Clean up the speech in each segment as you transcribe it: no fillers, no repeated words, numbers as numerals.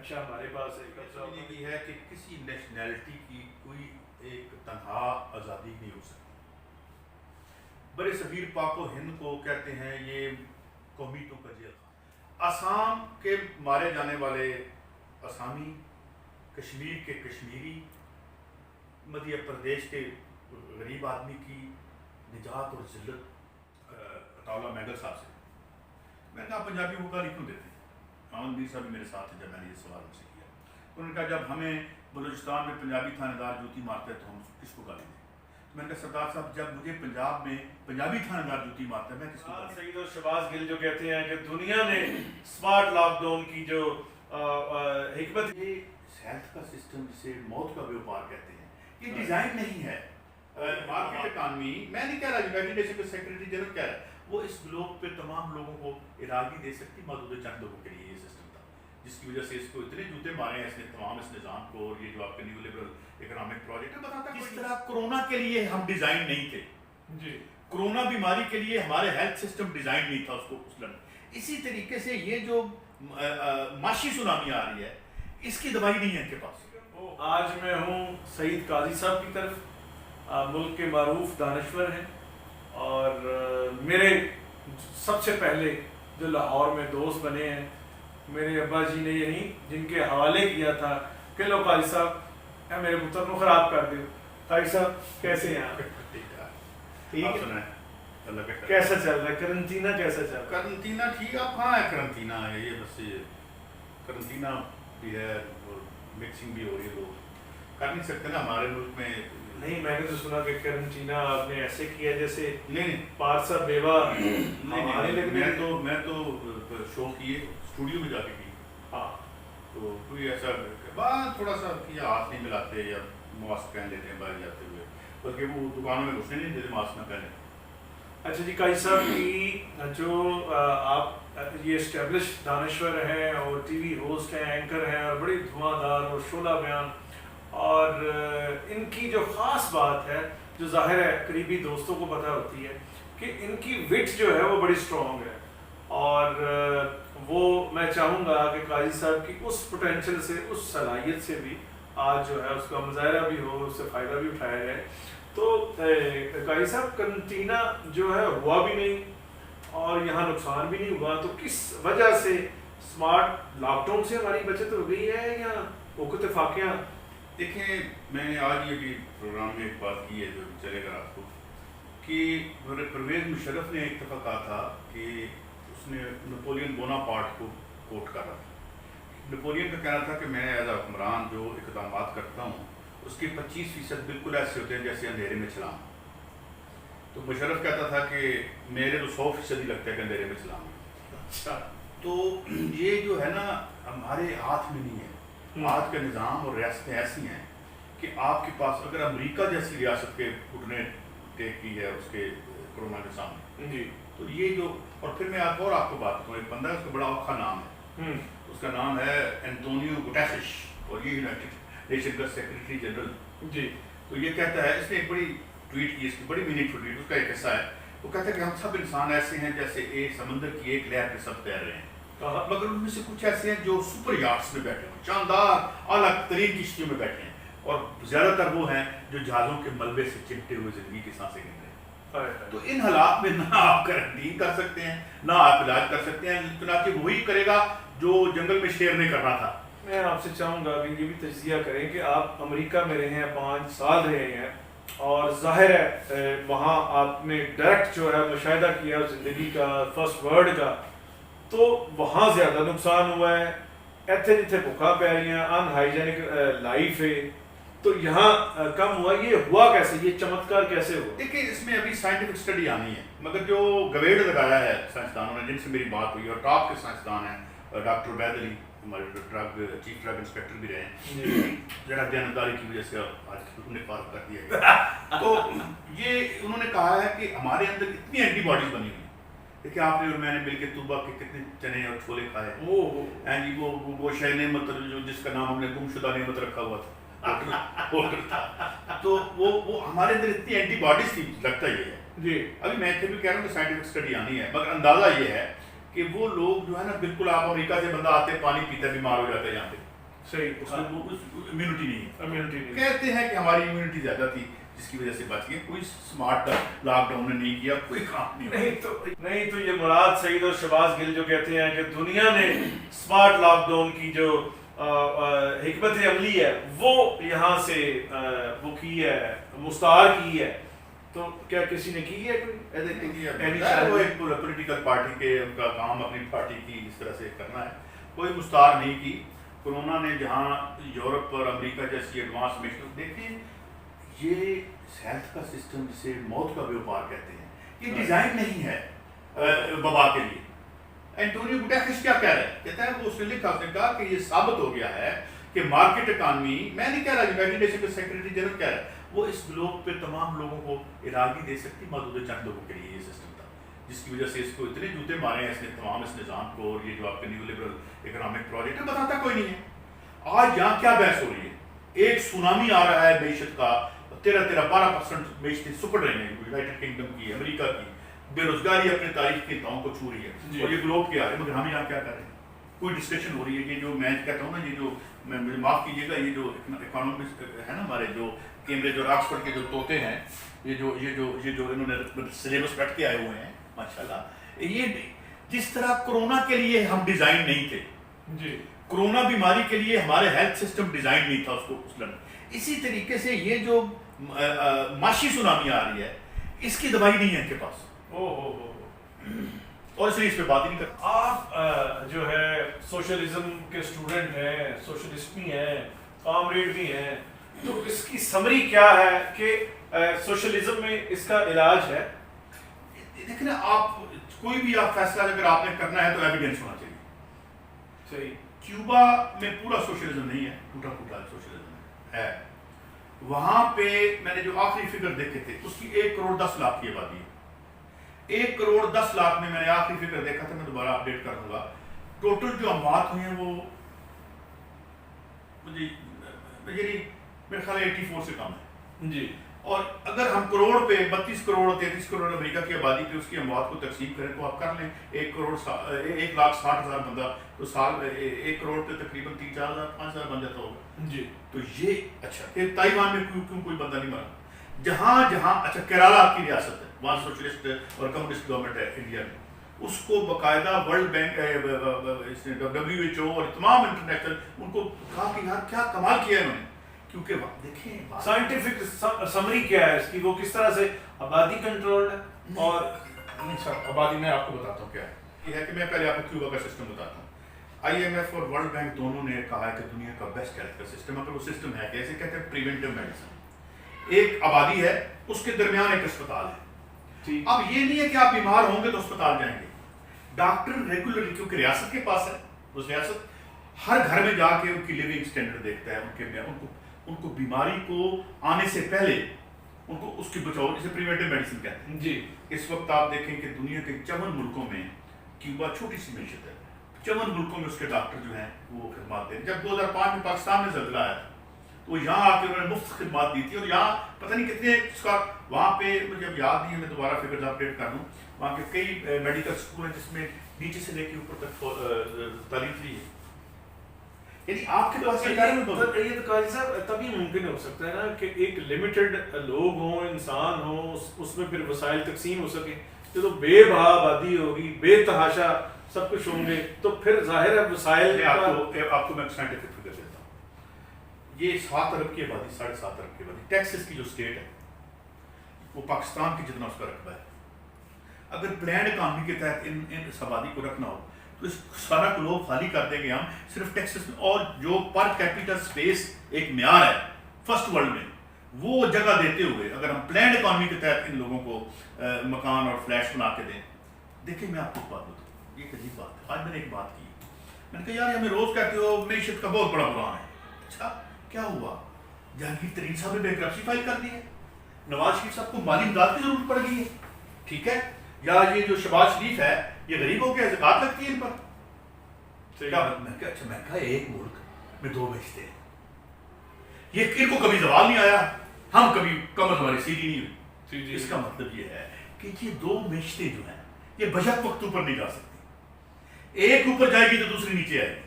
اچھا ہمارے پاس یہ ہے کہ کسی نیشنلٹی کی کوئی ایک تنہا آزادی نہیں ہو سکتی. برے صغیر پاک و ہند کو کہتے ہیں یہ قومیتوں کا جیل خانہ. آسام کے مارے جانے والے آسامی، کشمیر کے کشمیری، مدھیہ پردیش کے غریب آدمی کی نجات اور ذلت اطالعہ مینگل صاحب سے. میں نے کہا پنجابی کو گالی کیوں دیتے ہیں؟ محمد میر صاحب میرے ساتھ ہیں جب میں نے یہ سوال ان سے کیا. انہوں نے کہا جب ہمیں بلوچستان میں پنجابی تھانے دار جوتی مارتے ہیں تو ہم کس کو گالی دیں؟ میں نے کہا سردار صاحب جب مجھے پنجاب میں پنجابی تھانے دار جوتی مارتا ہے میں کس کو گالی دیں؟ سعید اور شہباز گل جو کہتے ہیں کہ دنیا نے اسمارٹ لاک ڈاؤن کی جو حکمت، یہ ہیلتھ کا سسٹم جسے موت کا بیوپار کہتے ہیں، یہ ڈیزائن نہیں ہے. مارکیٹ اکانومی، میں نہیں کہہ رہا یونائٹڈ نیشن کے سیکرٹری جنرل کہہ رہا ہے وہ اس گلوب پہ تمام لوگوں کو علاج نہیں دے سکتی، محدود چند لوگوں کے لیے یہ سسٹم تھا جس کی وجہ سے اس کو اتنے جوتے مارے ہیں اس نے تمام اس نظام کو. اور یہ جو آپ کے نیو لبرل اکنامک پروجیکٹ ہے بتاتا ہے کس طرح کرونا کے لیے ہم ڈیزائن نہیں تھے. جی کرونا بیماری کے لیے ہمارے ہیلتھ سسٹم ڈیزائن نہیں تھا اس کو لڑنے. اسی طریقے سے یہ جو معاشی سونامی آ رہی ہے اس کی دوائی نہیں ہے ان کے پاس. آج میں ہوں سعید قاضی صاحب کی طرف، ملک کے معروف دانشور ہیں اور میرے سب سے پہلے جو لاہور میں دوست بنے ہیں میرے ابا جی نے، یعنی جن کے حوالے کیا تھا کہ لو قاضی صاحب اے میرے پتر کو خراب کر دیو. قاضی صاحب کیسے ہیں آپ؟ ٹھیک ہے. کیسا چل رہا ہے کرنٹینا؟ کیسا چل رہا ہے کرنٹینا؟ ٹھیک. آپ کہاں ہے کرنٹینا ہے؟ یہ بس یہ کرنٹینا بھی ہے اور مکسنگ بھی ہو رہی ہے. لوگ کر نہیں سکتے نا ہمارے ملک میں. نہیں میں نے تو سنا کہ کرنٹینا آپ نے ایسے کیا جیسے نہیں پارسا بیوہ. میں تو شو کیے اسٹوڈیو میں جا کے کی. ہاں تو کوئی ایسا بات تھوڑا سا کہ ہاتھ نہیں ملاتے یا ماسک پہن لیتے ہیں باہر جاتے ہوئے، بلکہ وہ دکانوں میں گھسنے نہیں دیتے ماسک نہ پہنے. اچھا جی قاضی صاحب کی جو آپ یہ اسٹیبلش دانشور ہیں اور ٹی وی ہوسٹ ہیں، اینکر ہیں اور بڑی دھواں دار اور شعلہ بیان، اور ان کی جو خاص بات ہے جو ظاہر ہے قریبی دوستوں کو پتہ ہوتی ہے کہ ان کی وٹ جو ہے وہ بڑی اسٹرانگ ہے. اور وہ میں چاہوں گا کہ قاضی صاحب کی اس پوٹینشیل سے، اس صلاحیت سے بھی آج جو ہے اس کا مظاہرہ بھی ہو، اس سے فائدہ بھی اٹھایا جائے. تو قاضی صاحب کرنٹینا جو ہے ہوا بھی نہیں اور یہاں نقصان بھی نہیں ہوا، تو کس وجہ سے اسمارٹ لاک ڈاؤن سے ہماری بچت ہو گئی ہے یا اوقات فاقیہ؟ دیکھیں میں نے آج یہ بھی پروگرام میں ایک بات کی ہے جو چلے گا آپ کو، کہ پرویز مشرف نے ایک دفعہ کہا تھا کہ اس نے نپولین بوناپارٹ کو کوٹ کر رہا تھا. نپولین کا کہنا تھا کہ میں ایز اے حکمران جو اقدامات کرتا ہوں اس کے 25% بالکل ایسے ہوتے ہیں جیسے اندھیرے میں چلام. تو مشرف کہتا تھا کہ میرے تو 100% ہی لگتا ہے کہ اندھیرے میں چلام. اچھا. تو یہ جو ہے نا ہمارے ہاتھ میں نہیں ہے. آج کا نظام اور ریاستیں ایسی ہیں کہ آپ کے پاس اگر امریکہ جیسی ریاست کے گھٹنے ٹیک کی ہے اس کے کرونا کے سامنے جی، تو یہ جو، اور پھر میں اور آپ کو بات کروں، ایک بندہ ہے اس کا بڑا اوکھا نام ہے، اس کا نام ہے اینٹونیو گوٹیرش اور یہ یونائٹڈ نیشن کا سیکرٹری جنرل. جی. تو یہ کہتا ہے، اس نے ایک بڑی ٹویٹ کی، اس کی بڑی میننگ فل ٹویٹ، اس کا ایک حصہ ہے، وہ کہتا ہے کہ ہم سب انسان ایسے ہیں جیسے ایک سمندر کی ایک لہر پہ سب تیر رہے ہیں، مگر ان میں سے کچھ ایسے ہیں جو سپر یاٹس میں بیٹھے ہیں، شاندار اعلیٰ ترین کشتیوں میں بیٹھے ہیں، اور زیادہ تر وہ ہیں جو جہازوں کے ملبے سے چمٹے ہوئے زندگی کی سانسیں گن رہے ہیں. تو ان حالات میں نہ آپ کرنٹین کر سکتے ہیں نہ آپ علاج کر سکتے ہیں، چنانچہ وہی کرے گا جو جنگل میں شیر نے کرنا تھا. میں آپ سے چاہوں گا کہ یہ بھی تجزیہ کریں کہ آپ امریکہ میں رہے ہیں، 5 سال رہے ہیں، اور ظاہر ہے وہاں آپ نے ڈائریکٹ جو ہے مشاہدہ کیا زندگی کا، فرسٹ ورلڈ کا، تو وہاں زیادہ نقصان ہوا ہے. ایتھے جتھے بھوکا پی رہی ہیں، ان ہائیجینک لائف ہے، تو یہاں کم ہوا. یہ ہوا کیسے؟ یہ چمتکار کیسے ہوا؟ دیکھیں اس میں ابھی سائنٹیفک اسٹڈی آنی ہے، مگر جو گویڑ لگایا ہے سائنسدانوں نے جن سے میری بات ہوئی، اور ٹاپ کے سائنسدان ہیں، ڈاکٹر عبید علی ہمارے چیف ڈرگ انسپیکٹر بھی رہے ہیں، ذرا دیانتداری کی وجہ سے آج انہوں نے فارغ کر دیا گیا. تو یہ انہوں نے کہا ہے کہ ہمارے اندر اتنی اینٹی باڈیز بنی ہوئی. دیکھیں آپ نے اور میں نے مل کے طوبہ کے کتنے چنے اور چھولے کھائے ہیں جی. وہ شے نعمت جو جس کا نام ہم نے گم شدہ نعمت رکھا ہوا تھا، تو وہ ہمارے اندر اتنی اینٹی باڈیز تھی. لگتا یہ ہے جی. ابھی میں پھر بھی کہہ رہا ہوں کہ سائنٹیفک اسٹڈی آنی ہے، مگر اندازہ یہ ہے کہ وہ لوگ جو ہے نا بالکل، آپ امریکہ سے بندہ آتے پانی پیتا بیمار ہو جاتا ہے یہاں پہ. صحیح، اس میں وہ امیونٹی نہیں ہے. امیونٹی نہیں. کہتے ہیں کہ ہماری امیونٹی زیادہ تھی جس کی وجہ سے بچ گئے. کوئی اسمارٹ لاک ڈاؤن نے نہیں کیا, کوئی کام نہیں تو یہ مراد سعید اور شہباز گل جو کہتے ہیں کہ دنیا نے اسمارٹ لاک ڈاؤن کی جو حکمت عملی ہے وہ یہاں سے وہ کی ہے, مستعار کی ہے, تو کیا کسی نے کی ہے وہ ایک پولیٹیکل پارٹی کے ان کا کام اپنی پارٹی کی اس طرح سے کرنا ہے. کوئی مستعار نہیں کی. کورونا نے جہاں یورپ اور امریکہ جیسی ایڈوانس نیشنل دیکھیں, یہ ہیلتھ کا سسٹم جسے موت کا بیوپار کہتے ہیں, یہ ڈیزائن نہیں ہے وبا کے لیے. اینٹونیو گوٹریس کیا کہہ رہا ہے, کہتا ہے وہ اس نے لکھا, اس نے کہا کہ یہ ثابت ہو گیا ہے کہ مارکیٹ اکانومی, میں نہیں کہہ رہا, یونائٹڈ نیشن کے سیکرٹری جنرل کہہ رہا ہے, وہ اس گلوب پہ تمام لوگوں کو علاج نہیں دے سکتی, محدود چند لوگوں کے لیے یہ سسٹم تھا, جس کی وجہ سے اس کو اتنے جوتے مارے ہیں اس نے تمام اس نظام کو. اور یہ جو آپ کے نیو لبرل اکنامک پروجیکٹ ہے بتاتا کوئی نہیں ہے. آج یہاں کیا بحث ہو رہی ہے, ایک سونامی آ رہا ہے معیشت کا, 13-12% معیشتیں سکڑ رہی ہیں یونائٹڈ کنگڈم کی, امریکہ کی, بے روزگاری اپنے تاریخ کے تاؤں کو چھو رہی ہے, اور یہ گلوب کیا ہے, مگر ہم یہاں کیا کر رہے ہیں, کوئی ڈسکشن ہو رہی ہے. یہ جو میں کہتا ہوں نا, یہ جو مجھے معاف کیجیے گا, یہ جو اکانومسٹ ہے نا ہمارے, جو کیمبرج اور آکسفورڈ کے جو طوطے ہیں, یہ جو انہوں نے سلیبس پڑھ کے آئے ہوئے ہیں ماشاءاللہ, یہ جس طرح کرونا کے لیے ہم ڈیزائن نہیں تھے, جی کرونا بیماری کے لیے ہمارے ہیلتھ سسٹم ڈیزائن نہیں تھا اس کو لڑنے, اسی طریقے سے یہ جو معاشی سونامی آ رہی ہے اس کی دوائی نہیں ہے ان کے پاس, اور اس لیے اس پہ بات ہی نہیں کرتے. آپ جو ہے سوشلزم کے اسٹوڈنٹ ہیں, سوشلسٹ بھی ہیں, کامریڈ بھی ہیں, تو اس کی سمری کیا ہے کہ سوشلزم میں اس کا علاج ہے؟ دیکھیں نا, آپ کوئی بھی آپ فیصلہ اگر آپ نے کرنا ہے تو ایویڈنس ہونا چاہیے. صحیح. کیوبا میں پورا سوشلزم نہیں ہے, ٹوٹا پھوٹا سوشلزم ہے. وہاں پہ میں نے جو آخری فگر دیکھے تھے اس کی 1 کروڑ 10 لاکھ کی آبادی ہے. 1 کروڑ 10 لاکھ میں نے آخری فگر دیکھا تھا, میں دوبارہ اپڈیٹ کر دوں گا. ٹوٹل جو اموات ہوئی ہیں وہ میرے خیال 84 سے کم ہے. جی. اور اگر ہم کروڑ پہ 32 کروڑ 33 کروڑ امریکہ کی آبادی پہ اس کی اموات کو تقسیم کریں تو آپ کر لیں 1,60,000 بندہ, تو سال 1 کروڑ پہ تقریباً 3-4,000 5,000 بن جاتا ہوگا. جی. تو یہ اچھا کہ تائیوان میں کیوں کوئی بندہ نہیں مرا, جہاں اچھا کیرالا کی ریاست ہے, وہاں سوشلسٹ اور کمیونسٹ گورنمنٹ ہے انڈیا میں, اس کو باقاعدہ ورلڈ بینک WHO اور تمام انٹرنیشنل ان کو کہا کہ یار کیا کمال کیا ہے انہوں نے, کیونکہ دیکھیں سائنٹیفک سمری کیا ہے اس کی, وہ کس طرح سے آبادی کنٹرول ہے. اور آبادی میں آپ کو بتاتا ہوں کیا ہے. یہ ہے کہ میں پہلے آپ کو کیوبا کا سسٹم بتاتا ہوں. IMF اور ورلڈ بینک دونوں نے کہا ہے کہ دنیا کا بیسٹ ہیلتھ کا سسٹم, اگر وہ سسٹم ہے کیسے کہتے ہیں پریونٹیو میڈیسن. ایک آبادی ہے, اس کے درمیان ایک اسپتال ہے. اب یہ نہیں ہے کہ آپ بیمار ہوں گے تو اسپتال جائیں گے, ڈاکٹر ریگولرلی, کیونکہ ریاست کے پاس ہے, اس ریاست ہر گھر میں جا کے ان کی لیونگ اسٹینڈرڈ دیکھتا ہے, ان کو بیماری کو آنے سے پہلے ان کو اس کی بچاؤ, جسے پریونٹیو میڈیسن کہتے ہیں. جی. اس وقت آپ دیکھیں کہ دنیا کے 54 ملکوں میں, کیوبا چھوٹی سی معیشت ہے, 54 ملکوں میں اس کے ڈاکٹر جو ہیں وہ خدمات دیں. جب 2005 میں پاکستان میں زلزلہ آیا تو یہاں آ کے انہوں نے مفت خدمات دی تھی, اور یہاں پتہ نہیں کتنے اس کا, وہاں پہ مجھے اب یاد نہیں ہے, میں دوبارہ فگرز اپڈیٹ کر دوں, وہاں کے کئی میڈیکل اسکول ہیں جس میں نیچے سے لے کے اوپر تک تعلیم فری ہے. یعنی آپ کے پاس یہ تو قاضی صاحب تبھی ممکن ہو سکتا ہے نا کہ ایک لمیٹڈ لوگ ہوں, انسان ہوں, اس میں پھر وسائل تقسیم ہو سکے. جو بے بہا آبادی ہوگی, بے تحاشا سب کچھ ہوں گے, تو پھر ظاہر ہے وسائل. آپ کو میں سائنٹیفک فگر دیتا ہوں. یہ 7 ارب کی آبادی, 7.5 ارب کی آبادی, ٹیکسس کی جو اسٹیٹ ہے وہ پاکستان کی جتنا اس کا رقبہ ہے. اگر پلانڈ اکانومی کے تحت ان اس آبادی کو رکھنا ہو تو اس سارا گلوب خالی کر دیں گے ہم صرف ٹیکسس میں. اور جو پر کیپیٹل اسپیس ایک معیار ہے فرسٹ ورلڈ میں, وہ جگہ دیتے ہوئے اگر ہم پلانڈ اکانومی کے تحت ان لوگوں کو مکان اور فلیٹس بنا کے دیں. دیکھیں میں آپ کو بات بتاؤں, یہ ایک عجیب بات ہے. آج میں نے ایک بات کی, میں نے کہا یار ہمیں روز کہتے ہو معیشت کا بہت بڑا بحران ہے. اچھا کیا ہوا, جہانگیر ترین صاحب نے بینکرپسی فائل کر دی ہے, نواز شریف صاحب کو مالی امداد کی ضرورت پڑ گئی ہے, ٹھیک ہے, یا یہ جو شہباز شریف ہے یہ غریبوں کے زکوٰۃ لگتی ہے ان پر. کیا میں کہا ایک ملک میں 2 معیشتیں ہیں, یہ ان کو کبھی زوال نہیں آیا, ہم کبھی کمر ہماری سیدھی نہیں ہوئی. اس کا مطلب یہ ہے کہ یہ 2 معیشتیں جو ہیں یہ بجٹ وقت اوپر نہیں جا سکتی, ایک اوپر جائے گی تو دوسری نیچے آئے گی.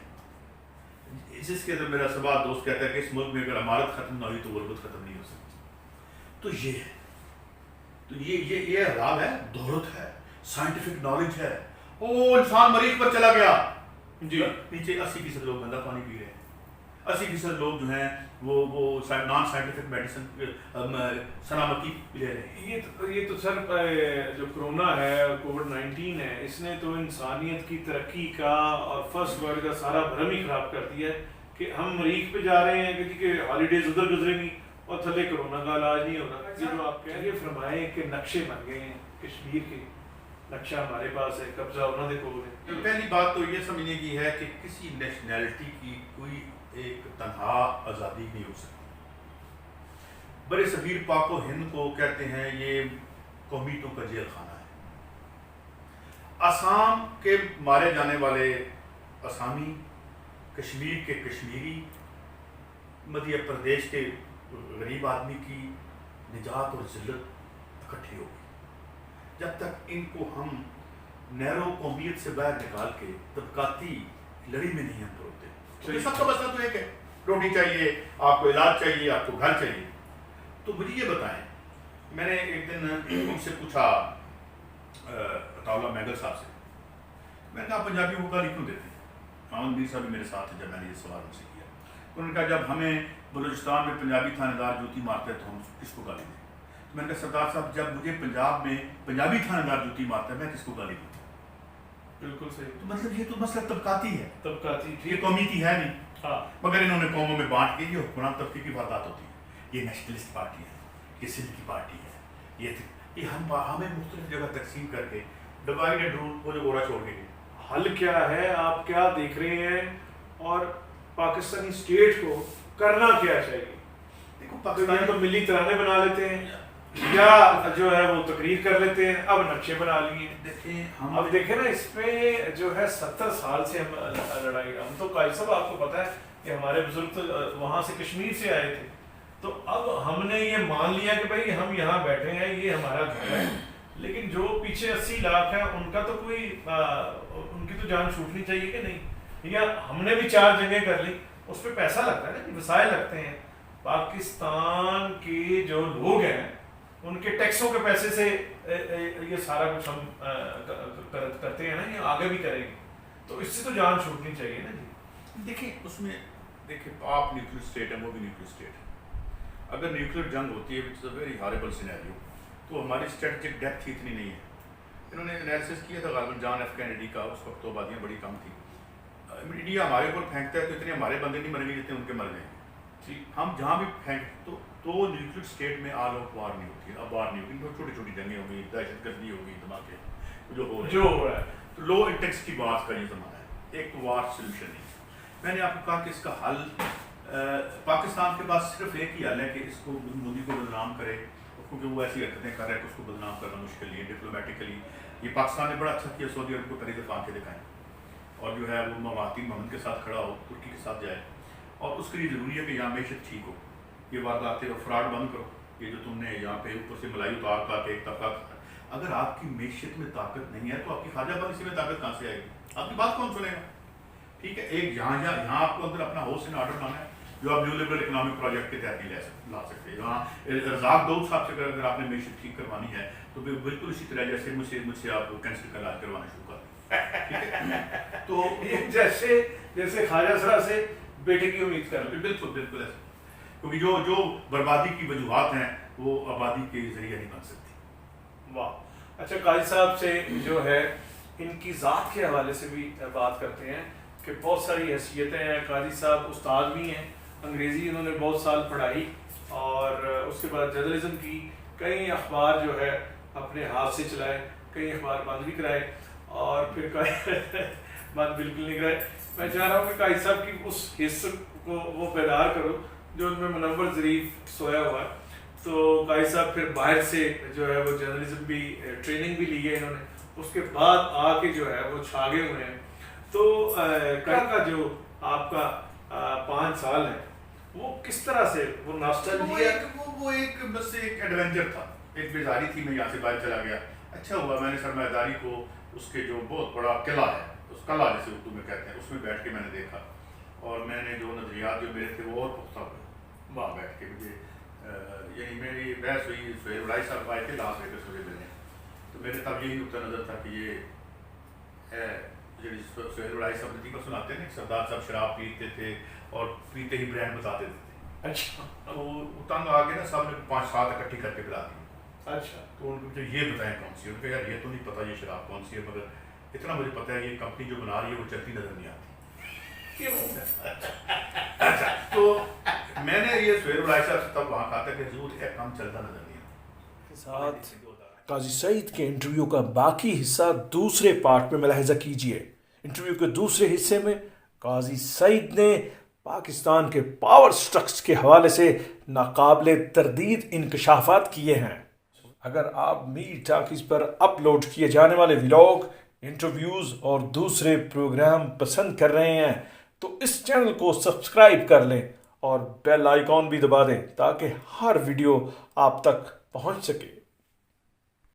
جس کے اندر میرا سوال دوست کہتا ہے کہ اس ملک میں اگر عمارت ختم نہ ہوئی تو غربت ختم نہیں ہو سکتی. تو یہ ہے، تو یہ عذاب ہے، دولت ہے، سائنٹیفک نالج ہے. او انسان مریخ پر چلا گیا جی، نیچے 80% لوگ گندا پانی پی رہے ہیں، 80% لوگ جو ہیں وہ نان سائنٹیفک میڈیسن سلامتی لے رہے ہیں. یہ تو سر جو کرونا ہے، کووڈ-19 ہے، اس نے تو انسانیت کی ترقی کا اور فرسٹ ورلڈ کا سارا بھرم ہی خراب کر دیا ہے کہ ہم مریخ پہ جا رہے ہیں کہ ہالیڈیز ادھر گزرے گی اور تھلے کرونا کا علاج نہیں ہونا. یہ جو آپ کہہ یہ فرمائیں کہ نقشے بن گئے ہیں کشمیر کے، نقشہ ہمارے پاس ہے، قبضہ انہوں نے کو ہے. پہلی بات تو یہ سمجھنے کی ہے کہ کسی نیشنلٹی کی کوئی ایک تنہا آزادی نہیں ہو سکتی. برے صغیر پاک و ہند کو کہتے ہیں یہ قومیتوں کا جیل خانہ ہے. آسام کے مارے جانے والے آسامی، کشمیر کے کشمیری، مدھیہ پردیش کے غریب آدمی کی نجات اور ذلت اکٹھی ہوگی. جب تک ان کو ہم نیرو قومیت سے باہر نکال کے طبقاتی لڑی میں نہیں ہم ہوتے. سب کا مسئلہ تو ایک ہے، روٹی چاہیے آپ کو، علاج چاہیے آپ کو، گھر چاہیے. تو مجھے یہ بتائیں، میں نے ایک دن ان سے پوچھا اطاولہ مینگل صاحب سے، میں نے کہا پنجابیوں کو گالی کیوں دیتے ہیں؟ محمد میر صاحب بھی میرے ساتھ تھے جب میں نے یہ سوال ان سے کیا. انہوں نے کہا جب ہمیں بلوچستان میں پنجابی تھانے دار جوتی مارتے ہیں تو ہم کس کو گالی دیں؟ میں نے کہا سردار صاحب جب مجھے پنجاب میں پنجابی تھانے دار جوتی مارتا ہے میں کس کو گالی دوں؟ بالکل صحیح. تو مطلب یہ تو مسئلہ طبقاتی ہے، طبقاتی یہ قومیتی ہے نہیں. ہاں، مگر انہوں نے قوموں میں بانٹ کے یہ حکمران طبقے کی واردات ہوتی ہے. یہ نیشنلسٹ پارٹی ہے، یہ سندھ کی پارٹی ہے، یہ ہمیں مختلف جگہ تقسیم کر کے ڈیوائڈ اینڈ رول، وہ جو گوڑا چھوڑ کے گئے. حل کیا ہے؟ آپ کیا دیکھ رہے ہیں اور پاکستانی اسٹیٹ کو کرنا کیا چاہیے؟ دیکھو پاکستان تو ملی ترانے بنا لیتے ہیں یا جو ہے وہ تقریر کر لیتے ہیں، اب نقشے بنا لیے. دیکھیں اب دیکھیں نا، اس پہ جو ہے 70 سال سے ہم لڑائی، ہم تو قائد صاحب آپ کو پتہ ہے کہ ہمارے بزرگ تو وہاں سے کشمیر سے آئے تھے. تو اب ہم نے یہ مان لیا کہ بھائی ہم یہاں بیٹھے ہیں، یہ ہمارا گھر ہے، لیکن جو پیچھے 80 لاکھ ہیں ان کا تو کوئی ان کی تو جان چھوٹنی چاہیے کہ نہیں. یا ہم نے بھی 4 جنگیں کر لی، اس پہ پیسہ لگتا ہے نا کہ وسائل لگتے ہیں. پاکستان کے جو لوگ ہیں ان کے ٹیکسوں کے پیسے سے یہ سارا کچھ ہم کرتے ہیں نا، یہ آگے بھی کریں گے، تو اس سے تو جان چھوٹنی چاہیے نا. جی دیکھیں اس میں دیکھیں آپ نیوکلیر اسٹیٹ ہے، وہ بھی نیوکلیر اسٹیٹ ہے. اگر نیوکلیر جنگ ہوتی ہے وچ از اے ویری ہاربل سینیریو، تو ہماری اسٹریٹجک ڈیپتھ اتنی نہیں ہے. انہوں نے انالیسس کیا تھا غالباً جان ایف کینیڈی کا، اس وقت تو آبادیاں بڑی کم تھیں. انڈیا ہمارے اوپر پھینکتا ہے تو اتنے ہمارے بندے نہیں مریں گے جتنے ان کے مر جائیں گے. ہم جہاں بھی پھینک تو نیوکلیر اسٹیٹ میں آل آؤٹ وار نہیں ہوتی ہے. اب وار نہیں ہوگی، چھوٹی چھوٹی جنگیں ہوں گی، دہشت گردی ہوگی، دھماکے جو ہو رہا ہے. تو لو انٹینسٹی وارز کا یہ زمانہ ہے، ایک وار سولوشن نہیں. میں نے آپ کو کہا کہ اس کا حل پاکستان کے پاس صرف ایک ہی حل ہے کہ اس کو مودی کو بدنام کرے، کیونکہ وہ ایسی حرکتیں کر رہا ہے کہ اس کو بدنام کرنا مشکل نہیں ہے ڈپلومیٹیکلی. یہ پاکستان نے بڑا اچھا کیا، سعودی عرب کو پہلی دفعہ آنکھیں دکھائیں اور جو ہے وہ مہاتیر محمد کے ساتھ کھڑا ہو، ترکی کے ساتھ جائے. اور اس کے لیے ضروری ہے کہ یہاں معیشت ٹھیک ہو، یہ وارداتیں اور فراڈ بند کرو. یہ جو تم نے یہاں پہ اوپر سے ملائی اتار کے ایک طبقہ، اگر آپ کی معیشت میں طاقت نہیں ہے تو آپ کی خواجہ پالیسی میں طاقت کہاں سے آئے گی؟ آپ کی بات کون سنے گا؟ ٹھیک ہے، ایک یہاں آپ کو اندر اپنا ہاؤس ان آرڈر لانا ہے جو آپ نیو لبرل اکنامک پروجیکٹ کے تحت ہی لا سکتے ہیں. جہاں رزاق داؤد صاحب سے اگر آپ نے معیشت ٹھیک کروانی ہے تو بالکل اسی طرح جیسے مجھ سے آپ کینسر کا علاج کروانا شروع کر دیں. تو جیسے خواجہ سرا سے بیٹے کی امید کر لیں. بالکل ایسا، کیونکہ جو بربادی کی وجوہات ہیں وہ آبادی کے ذریعے نہیں بن سکتی. واہ. اچھا، قائد صاحب سے جو ہے ان کی ذات کے حوالے سے بھی بات کرتے ہیں کہ بہت ساری حیثیتیں ہیں. قاضی صاحب استاد بھی ہیں، انگریزی انہوں نے بہت سال پڑھائی اور اس کے بعد جرنلزم کی، کئی اخبار جو ہے اپنے ہاتھ سے چلائے، کئی اخبار بند بھی کرائے اور پھر بند بالکل نہیں کرائے. میں چاہ رہا ہوں کہ قائد صاحب کی اس حصے کو وہ بیدار کرو جو ان میں منور ظریف سویا ہوا ہے. تو قائد صاحب پھر باہر سے جو ہے وہ جرنلزم بھی ٹریننگ بھی لی ہے انہوں نے، اس کے بعد آ کے جو ہے وہ چھا گئے ہوئے ہیں. تو کا جو آپ کا 5 سال ہے وہ کس طرح سے وہ ناسٹالجیا؟ وہ ایک بس ایک ایڈونچر تھا، ایک بیزاری تھی. میں یہاں سے باہر چلا گیا، اچھا ہوا میں نے سرمایہ داری کو اس کے جو بہت بڑا قلعہ ہے، اس قلعہ جیسے اردو میں کہتے ہیں، اس میں بیٹھ کے میں نے دیکھا اور میں نے جو نظریات جو میرے تھے وہ اور پختہ ہوئے وہاں بیٹھ کے مجھے یعنی میری بحث ہوئی سہیل وڑائی صاحب آئے تھے لاس ویگس مجھے ملنے تو میرے تب یہی نقطہ نظر تھا کہ یہ ہے سہیل وڑائی صاحب ندی کو سناتے ہیں سردار صاحب شراب پیتے تھے اور پیتے ہی برانڈ بتا دیتے تھے. اچھا تو وہ تنگ آ کے نا سب نے 5-7 اکٹھی کر کے پلا دی. اچھا تو ان کو یہ بتائیں کون سی ہے. ان کو یار یہ تو نہیں پتا یہ شراب کون سی ہے مگر اتنا مجھے پتا ہے یہ کمپنی جو بنا رہی ہے وہ چلتی نظر نہیں آتی. تو میں نے یہ سہیل وڑائی صاحب سے تب وہاں کہا تھا کہ حضور ایک کام چلتا نظر نہیں آتا. ساتھ قاضی سعید کے انٹرویو کا باقی حصہ دوسرے پارٹ میں ملاحظہ کیجیے. انٹرویو کے دوسرے حصے میں قاضی سعید نے پاکستان کے پاور سٹرکس کے حوالے سے ناقابل تردید انکشافات کیے ہیں. اگر آپ میر ٹاکیز پر اپلوڈ کیے جانے والے ولاگ، انٹرویوز اور دوسرے پروگرام پسند کر رہے ہیں تو اس چینل کو سبسکرائب کر لیں اور بیل آئیکن بھی دبا دیں تاکہ ہر ویڈیو آپ تک پہنچ سکے.